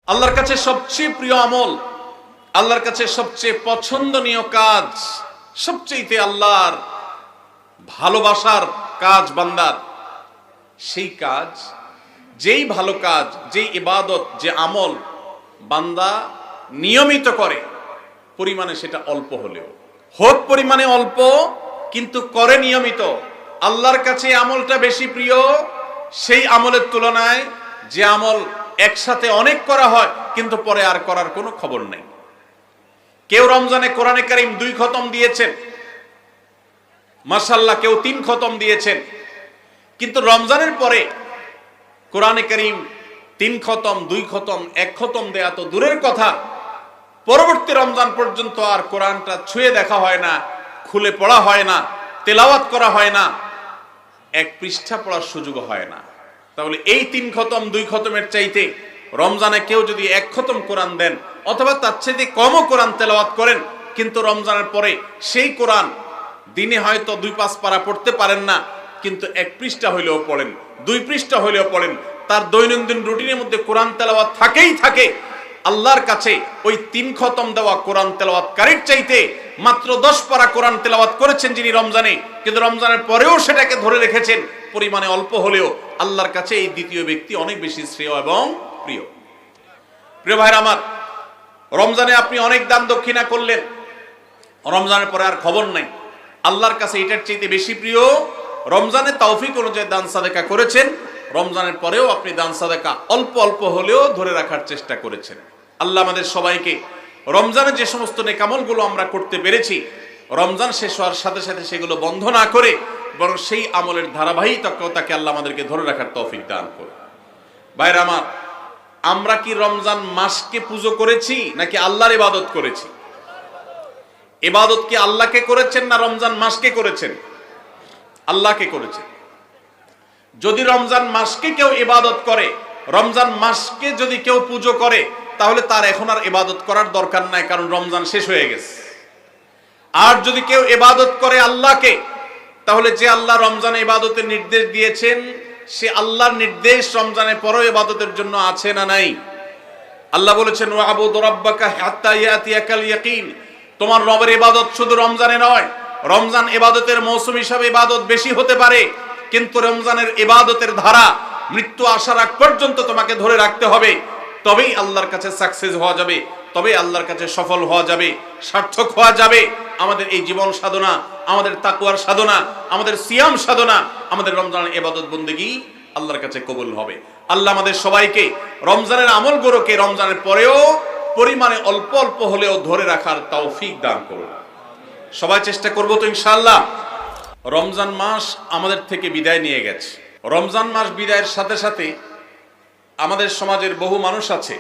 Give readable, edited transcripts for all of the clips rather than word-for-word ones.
আল্লাহর কাছে সবচেয়ে প্রিয় আমল, আল্লাহর কাছে সবচেয়ে পছন্দনীয় কাজ, সবচেয়ে আল্লাহর ভালোবাসার কাজ বান্দার, সেই কাজ, যেই ভালো কাজ, যেই ইবাদত, যে আমল বান্দা নিয়মিত করে, পরিমাণে সেটা অল্প হলেও হোক, পরিমাণে অল্প কিন্তু করে নিয়মিত, আল্লাহর কাছে আমলটা বেশি প্রিয় সেই আমলের তুলনায় যে আমল একসাথে অনেক করা হয় কিন্তু পরে আর করার কোনো খবর নেই। কেউ রমজানে কোরআনে কারীম 2 খতম দিয়েছেন, মাশাআল্লাহ, কেউ 3 খতম দিয়েছেন, কিন্তু রমজানের পরে কোরআনে কারীম 3 খতম, 2 খতম, 1 খতম দেয়া তো দূরের কথা, পরবর্তী রমজান পর্যন্ত আর কোরআনটা ছুঁয়ে দেখা হয় না, খুলে পড়া হয় না, তেলাওয়াত করা হয় না, 1 পৃষ্ঠা পড়ার সুযোগ হয় না। তাহলে এই 3 খতম 2 খতমের চাইতে রমজানে কেউ যদি 1 খতম কোরআন দেন অথবা তার চাইতে কমও কোরআন তেলাওয়াত করেন, কিন্তু রমজানের পরে সেই কোরআন দিনে হয়তো 2-5 পারা পড়তে পারেন না, কিন্তু 1 পৃষ্ঠা হইলেও পড়েন, 2 পৃষ্ঠা হইলেও পড়েন, তার দৈনন্দিন রুটিনের মধ্যে কোরআন তেলাওয়াত থাকেই থাকে। আল্লাহর কাছে ওই 3 খতম দেওয়া কোরআন তেলাওয়াতকারীর চাইতে মাত্র 10 পারা কোরআন তেলাওয়াত করেছেন যিনি রমজানে, কিন্তু রমজানের পরেও সেটাকে ধরে রেখেছেন, পরিমাণে অল্প হলেও আল্লাহর কাছে এই দ্বিতীয় ব্যক্তি অনেক বেশি শ্রেয় এবং প্রিয়। প্রিয় ভাইরা আমার, রমজানে আপনি অনেক দান দক্ষিণা করলেন, রমজানের পরে আর খবর নাই, আল্লাহর কাছে এটার চাইতে বেশি প্রিয় রমজানে তৌফিক অনুযায়ী দান সাদেকা করেছেন, রমজানের পরেও আপনি দান সাদেকা অল্প অল্প হলেও ধরে রাখার চেষ্টা করেছেন। আল্লাহ আমাদের সবাইকে রমজানে যে সমস্ত নেকামলগুলো আমরা করতে পেরেছি, রমজান শেষ হওয়ার সাথে সাথে সেগুলো বন্ধ না করে বরং সেই আমলের ধারাবাহিকতাকে আল্লাহ আমাদেরকে ধরে রাখার তৌফিক দান করুন। ভাইরা আমার, আমরা কি রমজান মাসকে পুজো করেছি নাকি আল্লাহর ইবাদত করেছি? ইবাদত কি আল্লাহকে করেছেন না রমজান মাসকে করেছেন? আল্লাহকে করেছেন। যদি রমজান মাসকে কেউ ইবাদত করে, রমজান মাসকে যদি কেউ পুজো করে, তাহলে তার এখন আর ইবাদত করার দরকার নাই, কারণ রমজান শেষ হয়ে গেছে। আর যদি কেউ ইবাদত করে আল্লাহকে, তাহলে যে আল্লাহ রমজানে ইবাদতের নির্দেশ দিয়েছেন, সে আল্লাহর নির্দেশ রমজানের পরেও ইবাদতের জন্য আছে না নাই? আল্লাহ বলেছেন, ওয়াবুদ রাব্বাকা হাত্তা ইয়াতিয়াকাল ইয়াকিন। তোমার রবের ইবাদত শুধু রমজানে নয়, রমজান ইবাদতের মৌসুম হিসাবে ইবাদত বেশি হতে পারে, কিন্তু রমজানের ইবাদতের ধারা মৃত্যু আসার আগ পর্যন্ত তোমাকে ধরে রাখতে হবে, তবেই আল্লাহর কাছে সাকসেস হওয়া যাবে, তবেই আল্লাহর কাছে সফল হওয়া যাবে, সার্থক হওয়া যাবে। আমাদের এই জীবন সাধনা, আমাদের তাকওয়ার সাধনা, আমাদের সিয়াম সাধনা, আমাদের রমজানের ইবাদত বন্দেগী আল্লাহর কাছে কবুল হবে। আল্লাহ আমাদের সবাইকে রমজানের আমলগুলোকে রমজানের পরেও পরিমাণে অল্প অল্প হলেও ধরে রাখার তৌফিক দান করুন। সবাই চেষ্টা করব তো ইনশাআল্লাহ। রমজান মাস আমাদের থেকে বিদায় নিয়ে গেছে। রমজান মাস বিদায়ের সাথে সাথে আমাদের সমাজের বহু মানুষ আছে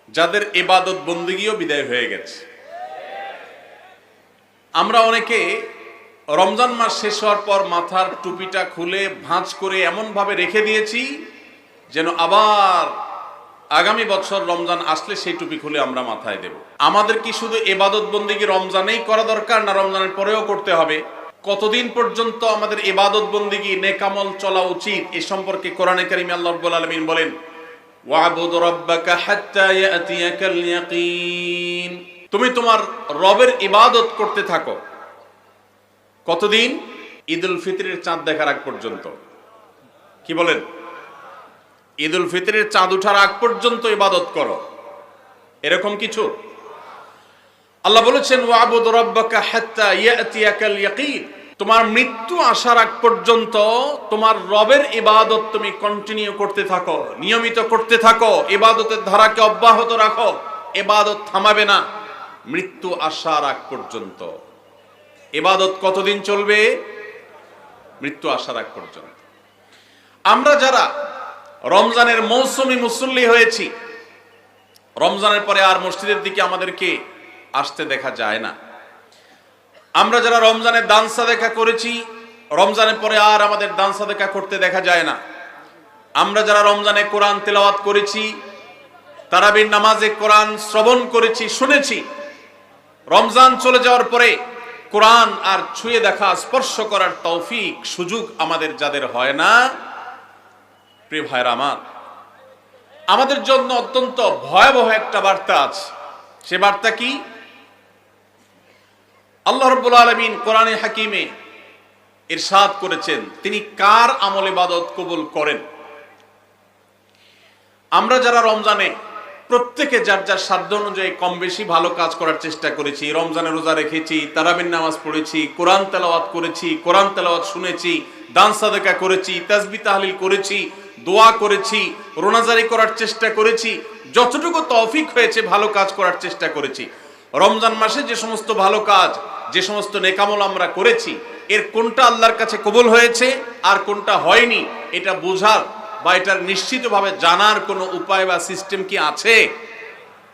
যাদের ইবাদত বন্দেগীও বিদায় হয়ে গেছে। আমরা অনেকে রমজান মাস শেষ হওয়ার পর মাথার টুপিটা খুলে ভাঁজ করে এমন ভাবে রেখে দিয়েছি যেন আবার আগামী বছর রমজান আসলে সেই টুপি খুলে আমরা মাথায় দেব। আমাদের কি শুধু ইবাদত বন্দেগী রমজানেই করা দরকার, না রমজানের পরেও করতে হবে? কতদিন পর্যন্ত আমাদের ইবাদত বন্দেগী নেকামল চলা উচিত, এ সম্পর্কে কোরআনে কারীমে আল্লাহ রাব্বুল আলামিন বলেন, ওয়াবুদ রাব্বাকা হাত্তা ইয়াতিয়াকাল ইয়াকিন। তুমি তোমার রবের ইবাদত করতে থাকো। কতদিন? ঈদুল ফিতরের চাঁদ দেখার আগ পর্যন্ত। কি বলেন? ঈদুল ফিতরের চাঁদ ওঠার আগ পর্যন্ত ইবাদত করো, এরকম কিছু? আল্লাহ বলেছেন, ওয়াবুদ রাব্বাকা হাত্তা ইয়াতিয়াকাল ইয়াকিন। তোমার মৃত্যু আসার আগ পর্যন্ত তোমার রবের ইবাদত তুমি কন্টিনিউ করতে থাকো, নিয়মিত করতে থাকো, ইবাদতের ধারাকে অব্যাহত রাখো, ইবাদত থামাবে না মৃত্যু আসার আগ পর্যন্ত। ইবাদত কতদিন চলবে? মৃত্যু আসার আগ পর্যন্ত। আমরা যারা রমজানের মৌসুমী মুসল্লি হয়েছি, রমজানের পরে আর মসজিদের দিকে আমাদেরকে আসতে দেখা যায় না। আমরা যারা রমজানে দান সাদেকা করেছি, রমজানের পরে আর আমাদের দান সাদেকা করতে দেখা যায় না। আমরা যারা রমজানে কোরআন তেলাওয়াত করেছি, তারাবির নামাজে কোরআন শ্রবণ করেছি, শুনেছি, রমজান চলে যাওয়ার পরে কোরআন আর ছুঁয়ে দেখা, স্পর্শ করার তৌফিক সুযোগ আমাদের যাদের হয় না, প্রিয় ভাইরা আমার, আমাদের জন্য অত্যন্ত ভয়াবহ একটা বার্তা আছে। সে বার্তা কি? আল্লাহ রাব্বুল আলামিন কোরআনে হাকিমে ইরশাদ করেছেন তিনি কার আমল ইবাদত কবুল করেন। আমরা যারা রমজানে প্রত্যেকে যার যার সাধ্য অনুযায়ী কম বেশি ভালো কাজ করার চেষ্টা করেছি, রমজানে রোজা রেখেছি, তারাবির নামাজ পড়েছি, কোরআন তেলাওয়াত করেছি, কোরআন তেলাওয়াত শুনেছি, দান সাদাকা করেছি, তাসবিহ তাহলিল করেছি, দোয়া করেছি, রোনাজারি করার চেষ্টা করেছি, যতটুকু তৌফিক হয়েছে ভালো কাজ করার চেষ্টা করেছি। রমজান মাসে যে সমস্ত ভালো কাজ, যে সমস্ত নেকামল আমরা করেছি, এর কোনটা আল্লাহর কাছে কবুল হয়েছে আর কোনটা হয়নি এটা বোঝার বা এটার নিশ্চিতভাবে জানার কোনো উপায় বা সিস্টেম কি আছে?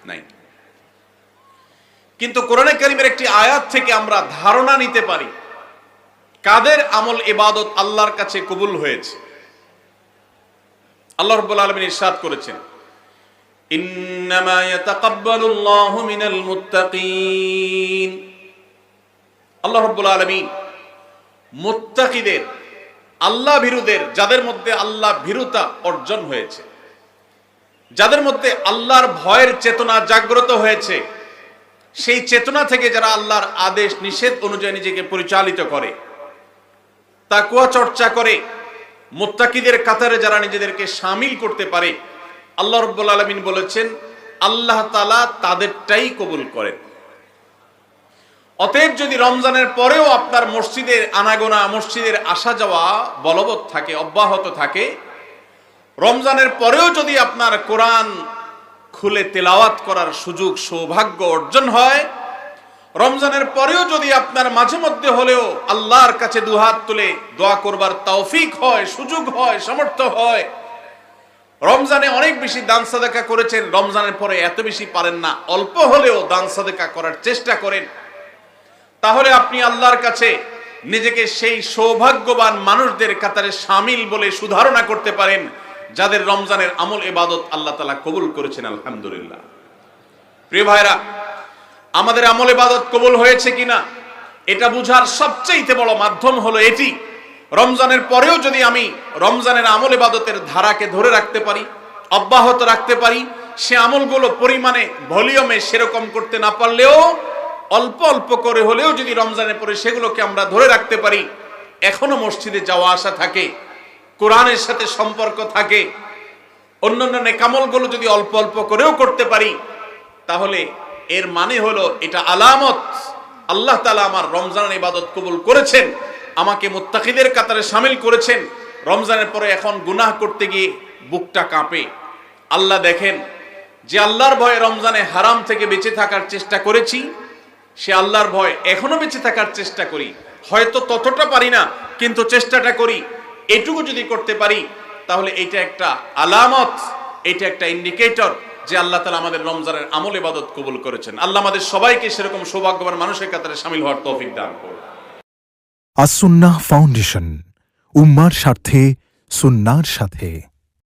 নাই। কিন্তু কোরআনে কারীমের একটি আয়াত থেকে আমরা ধারণা নিতে পারি কাদের আমল ইবাদত আল্লাহর কাছে কবুল হয়েছে। আল্লাহ রাব্বুল আলামিন ইরশাদ করেছেন, ইন্নামা ইয়াতাকাব্বালুল্লাহু মিনাল মুত্তাকিন। আল্লাহ রাব্বুল আলামিন মুত্তাকিদের, আল্লাহ ভীরুদের, যাদের মধ্যে আল্লাহ ভীরুতা অর্জন হয়েছে, যাদের মধ্যে আল্লাহর ভয়ের চেতনা জাগ্রত হয়েছে, সেই চেতনা থেকে যারা আল্লাহর আদেশ নিষেধ অনুযায়ী নিজেকে পরিচালিত করে, তাকওয়া চর্চা করে, মুত্তাকিদের কাতারে যারা নিজেদেরকে শামিল করতে পারে, আল্লাহ রাব্বুল আলামিন বলেছেন আল্লাহ তাআলা তাদেরটাই কবুল করেন। অতএব যদি রমজানের পরেও আপনার মসজিদের আনাগোনা, মসজিদের আসা যাওয়া বলবৎ থাকে, অব্যাহত থাকে, রমজানের পরেও যদি আপনার কোরআন খুলে তেলাওয়াত করার সুযোগ সৌভাগ্য অর্জন হয়, রমজানের পরেও যদি আপনার মাঝে মধ্যে হলেও আল্লাহর কাছে দুহাত তুলে দোয়া করবার তৌফিক হয়, সুযোগ হয়, সামর্থ্য হয়, রমজানে অনেক বেশি দান সাদাকা করেছেন, রমজানের পরে এত বেশি পারেন না, অল্প হলেও দান সাদাকা করার চেষ্টা করেন, তাহলে আপনি আল্লাহর কাছে নিজেকে সেই সৌভাগ্যবান মানুষদের কাতারে শামিল বলে সুধারণা করতে পারেন যাদের রমজানের আমল ইবাদত আল্লাহ তাআলা কবুল করেছেন। আলহামদুলিল্লাহ। প্রিয় ভাইরা, আমাদের আমল ইবাদত কবুল হয়েছে কিনা এটা বুঝার সবচেয়ে বড় মাধ্যম হলো এটি, রমজানের পরেও যদি আমি রমজানের আমল ইবাদতের ধারাকে ধরে রাখতে পারি, অব্যাহত রাখতে পারি, সে আমলগুলো পরিমাণে ভলিউমে সেরকম করতে না পারলেও অল্প অল্প করে হলেও যদি রমজানের পরে সেগুলোকে আমরা ধরে রাখতে পারি, এখনো মসজিদে যাওয়া আসা থাকে, কোরআনের সাথে সম্পর্ক থাকে, অন্যান্য নেকামলগুলো যদি অল্প অল্প করেও করতে পারি, তাহলে এর মানে হলো এটা আলামত আল্লাহ তাআলা আমার রমজানের ইবাদত কবুল করেছেন, আমাকে মুত্তাকিদের কাতারে শামিল করেছেন। রমজানের পরে এখন গুনাহ করতে গিয়ে বুকটা কাঁপে। আল্লাহ দেখেন যে আল্লাহর ভয়ে রমজানে হারাম থেকে বেঁচে থাকার চেষ্টা করেছি, সে আল্লাহর ভয় এখনো বেঁচে থাকার চেষ্টা করি, হয়তো ততটা পারি না কিন্তু চেষ্টাটা করি, এটুকু যদি করতে পারি তাহলে এটা একটা আলামত, এটা একটা ইন্ডিকেটর যে আল্লাহ তাআলা আমাদের রমজানের আমল ইবাদত কবুল করেছেন। আল্লাহ আমাদের সবাইকে সেরকম সৌভাগ্যবান মানুষের কাতারে শামিল হওয়ার তৌফিক দান করুন। আস-সুন্নাহ ফাউন্ডেশন, উম্মার স্বার্থে সুন্নাহর সাথে।